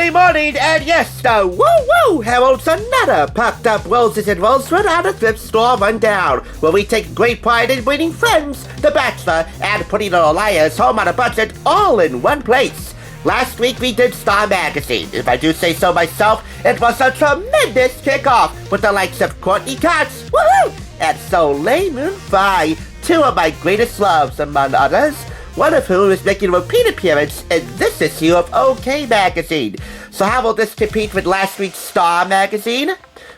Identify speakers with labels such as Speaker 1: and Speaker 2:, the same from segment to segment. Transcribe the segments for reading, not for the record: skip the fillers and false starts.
Speaker 1: Sunday morning, and yes, the woo-woo heralds another Perked-Up Roses and Rosewood on the Thrift Store Rundown, where we take great pride in bringing Friends, The Bachelor, and Pretty Little Liars home on a budget all in one place. Last week we did Star Magazine. If I do say so myself, it was a tremendous kickoff with the likes of Courtney Cox, woohoo, and Soleil Moon Frye, two of my greatest loves among others, one of whom is making a repeat appearance in this issue of OK Magazine. So how will this compete with last week's Star Magazine?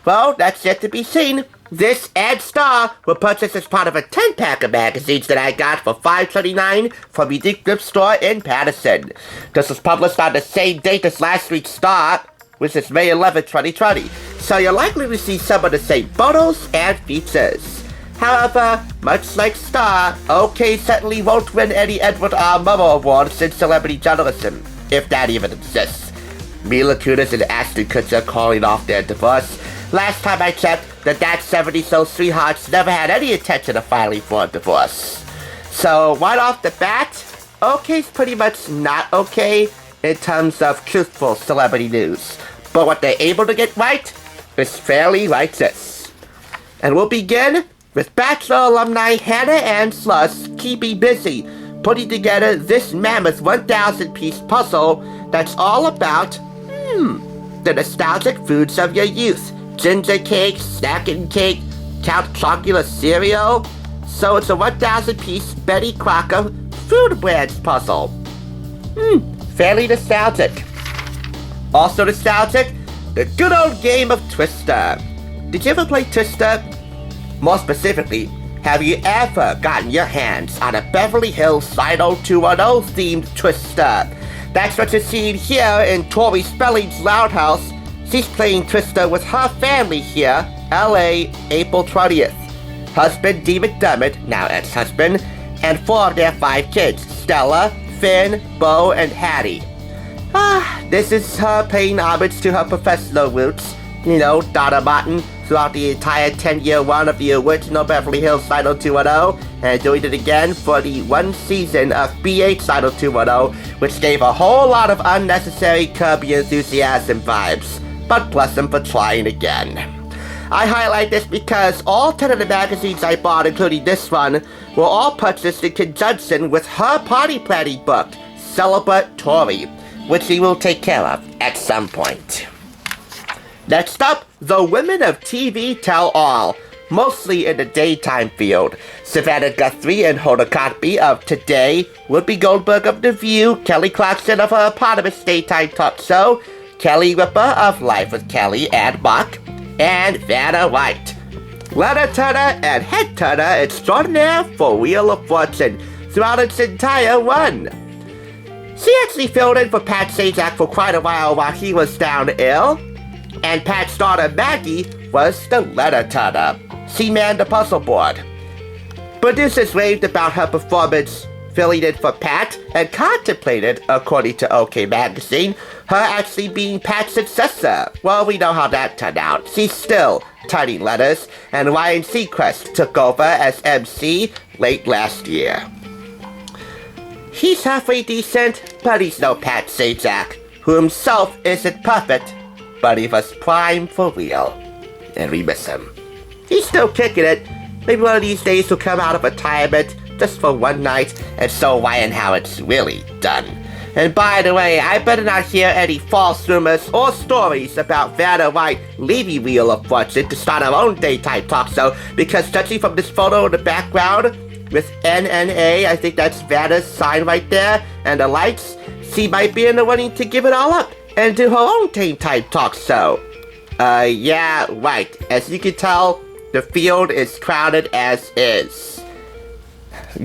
Speaker 1: Well, that's yet to be seen. This and Star were purchased as part of a 10-pack of magazines that I got for $5.29 from the Thrift Store in Patterson. This was published on the same date as last week's Star, which is May 11, 2020. So you're likely to see some of the same photos and features. However, much like Star, OK certainly won't win any Edward R. Murrow Awards in celebrity journalism, if that even exists. Mila Kunis and Ashton Kutcher calling off their divorce. Last time I checked, the That 70s Show sweethearts never had any intention of filing for a divorce. So, right off the bat, OK's pretty much not okay in terms of truthful celebrity news. But what they're able to get right is fairly righteous. And we'll begin with Bachelor alumni Hannah Ann Sluss keeping busy putting together this mammoth 1,000-piece puzzle that's all about, the nostalgic foods of your youth. Ginger cake, snacking cake, Count Chocula cereal. So it's a 1,000-piece Betty Crocker food brands puzzle. Fairly nostalgic. Also nostalgic, the good old game of Twister. Did you ever play Twister? More specifically, have you ever gotten your hands on a Beverly Hills 90210 themed Twister? That's what you're seeing here in Tori Spelling's Loud House. She's playing Twister with her family here, LA, April 20th. Husband Dee McDermott, now ex-husband, and 4 of their 5 kids, Stella, Finn, Bo, and Hattie. This is her paying homage to her professional roots. You know, Donna Martin, throughout the entire 10-year run of the original Beverly Hills 90210, and doing it again for the one season of BH 90210, which gave a whole lot of unnecessary Curb Your Enthusiasm vibes. But bless them for trying again. I highlight this because all 10 of the magazines I bought, including this one, were all purchased in conjunction with her party planning book, Celebratory, which she will take care of at some point. Next up, the Women of TV Tell All, mostly in the daytime field. Savannah Guthrie and Hoda Kotb of Today, Whoopi Goldberg of The View, Kelly Clarkson of her eponymous daytime talk show, Kelly Ripa of Life with Kelly and Mark, and Vanna White. Letter Turner and Head Turner extraordinaire for Wheel of Fortune throughout its entire run. She actually filled in for Pat Sajak for quite a while he was down ill, and Pat's daughter Maggie was the letter turner. She manned the puzzle board. Producers raved about her performance filling in for Pat and contemplated, according to OK Magazine, her actually being Pat's successor. Well, we know how that turned out. She's still turning letters, and Ryan Seacrest took over as MC late last year. He's halfway decent, but he's no Pat Sajak, who himself isn't perfect, but he was prime for real, and we miss him. He's still kicking it. Maybe one of these days he'll come out of retirement just for one night and show Ryan how it's really done. And by the way, I better not hear any false rumors or stories about Vanna White leaving Wheel of Fortune to start her own daytime talk show, because judging from this photo in the background with NNA, I think that's Vanna's sign right there, and the lights, she might be in the running to give it all up and do her own daytime talk show. Yeah, right. As you can tell, the field is crowded as is.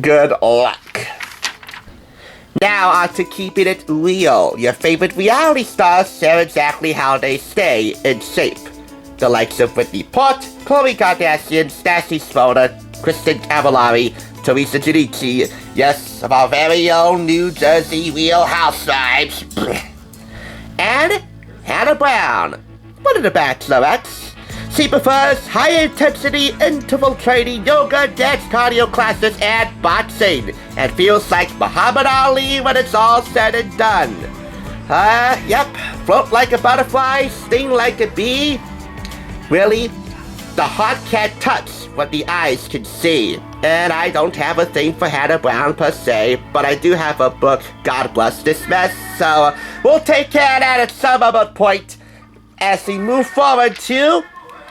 Speaker 1: Good luck. Now on to keeping it real. Your favorite reality stars share exactly how they stay in shape. The likes of Whitney Port, Khloe Kardashian, Stassi Schroeder, Kristen Cavallari, Teresa Giudice, yes, of our very own New Jersey Real Housewives. And Hannah Brown, one of the Bachelorettes. She prefers high-intensity interval training, yoga, dance cardio classes, and boxing, and feels like Muhammad Ali when it's all said and done. Yep. Float like a butterfly, sting like a bee. Really, the heart can't touch what the eyes can see. And I don't have a thing for Hannah Brown per se, but I do have a book, God Bless This Mess, so we'll take care of that at some other point as we move forward to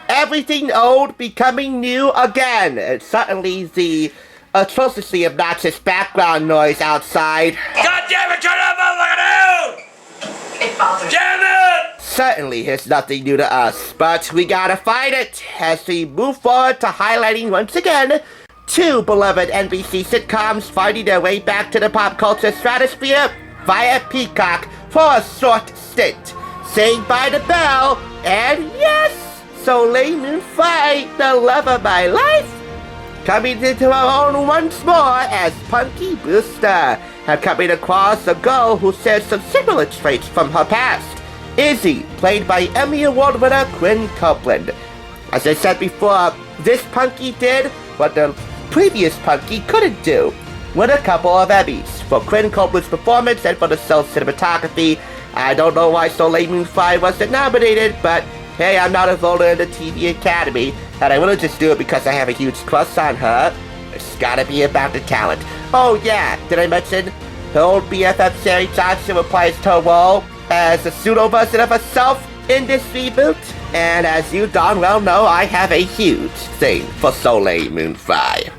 Speaker 1: everything old becoming new again. And certainly the atrociously obnoxious background noise outside.
Speaker 2: God damn it, turn that motherfucker down! It bothers. Damn it!
Speaker 1: Certainly is nothing new to us, but we gotta fight it as we move forward to highlighting once again two beloved NBC sitcoms finding their way back to the pop culture stratosphere via Peacock for a short stint. Saved by the Bell, and yes, Soleil Moon Frye, the love of my life, coming into our own once more as Punky Brewster, and coming across a girl who shares some similar traits from her past. Izzy, played by Emmy Award winner Quinn Copeland. As I said before, this Punky did what the previous Punky couldn't do, win a couple of Emmys for Quinn Copeland's performance and for the cell's cinematography. I don't know why Soleil Moon Frye wasn't nominated, but hey, I'm not a voter in the TV Academy, and I wouldn't just do it because I have a huge crush on her. It's gotta be about the talent. Oh yeah, did I mention her old BFF Sherry Johnson reprised her role as a pseudo version of herself in this reboot? And as you darn well know, I have a huge thing for Soleil Moon Frye.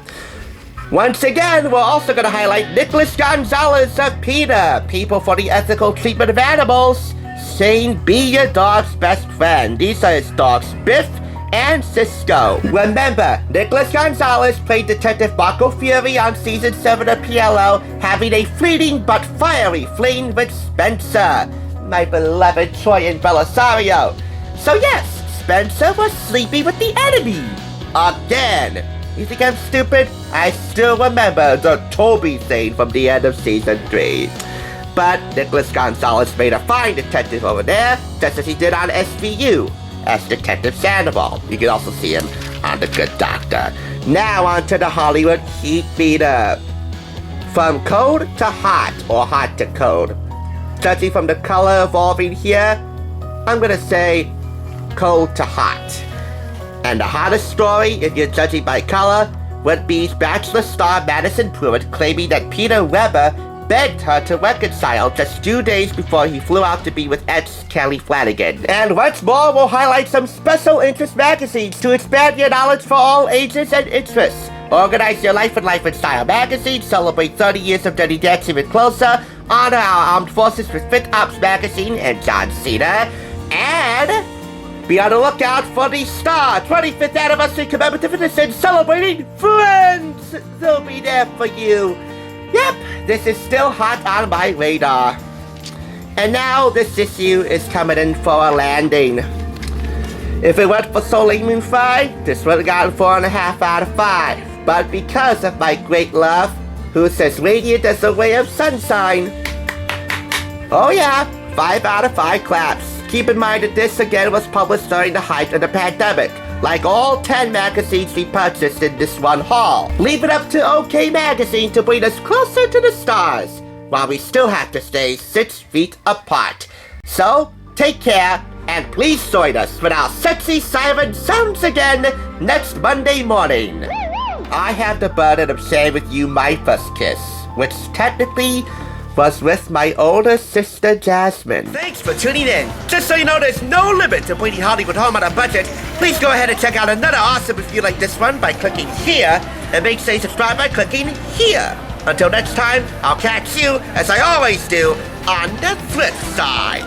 Speaker 1: Once again, we're also going to highlight Nicholas Gonzalez of PETA, People for the Ethical Treatment of Animals, saying be your dog's best friend. These are his dogs, Biff and Cisco. Remember, Nicholas Gonzalez played Detective Marco Fury on Season 7 of PLO, having a fleeting but fiery fling with Spencer, my beloved Troyan Belisario. So yes, Spencer was sleeping with the enemy. Again. You think I'm stupid? I still remember the Toby scene from the end of Season 3. But Nicholas Gonzalez made a fine detective over there, just as he did on SVU, as Detective Sandoval. You can also see him on The Good Doctor. Now on to the Hollywood heat meter. From cold to hot, or hot to cold. Judging from the color evolving here, I'm gonna say cold to hot. And the hottest story, if you're judging by color, would be Bachelor star Madison Pruitt claiming that Peter Weber begged her to reconcile just 2 days before he flew out to be with ex Kelly Flanagan. And once more, we'll highlight some special interest magazines to expand your knowledge for all ages and interests. Organize Your Life in Life and Style magazine, celebrate 30 years of Dirty Dancing with Closer, honor our armed forces with Fit Ops magazine and John Cena, and be on the lookout for the Star 25th Anniversary Commemorative Edition celebrating Friends! They'll be there for you. Yep, this is still hot on my radar. And now this issue is coming in for a landing. If it went for Soleil Moon Frye, this would have gotten 4.5 out of 5. But because of my great love, who says radiant as a ray of sunshine, oh yeah, 5 out of 5 claps. Keep in mind that this again was published during the height of the pandemic, like all 10 magazines we purchased in this one haul. Leave it up to OK Magazine to bring us closer to the stars, while we still have to stay 6 feet apart. So, take care, and please join us when our sexy siren sounds again next Monday morning. I have the burden of sharing with you my first kiss, which technically was with my older sister, Jasmine. Thanks for tuning in. Just so you know, there's no limit to bringing Hollywood home on a budget. Please go ahead and check out another awesome review like this one by clicking here, and make sure you subscribe by clicking here. Until next time, I'll catch you, as I always do, on the flip side.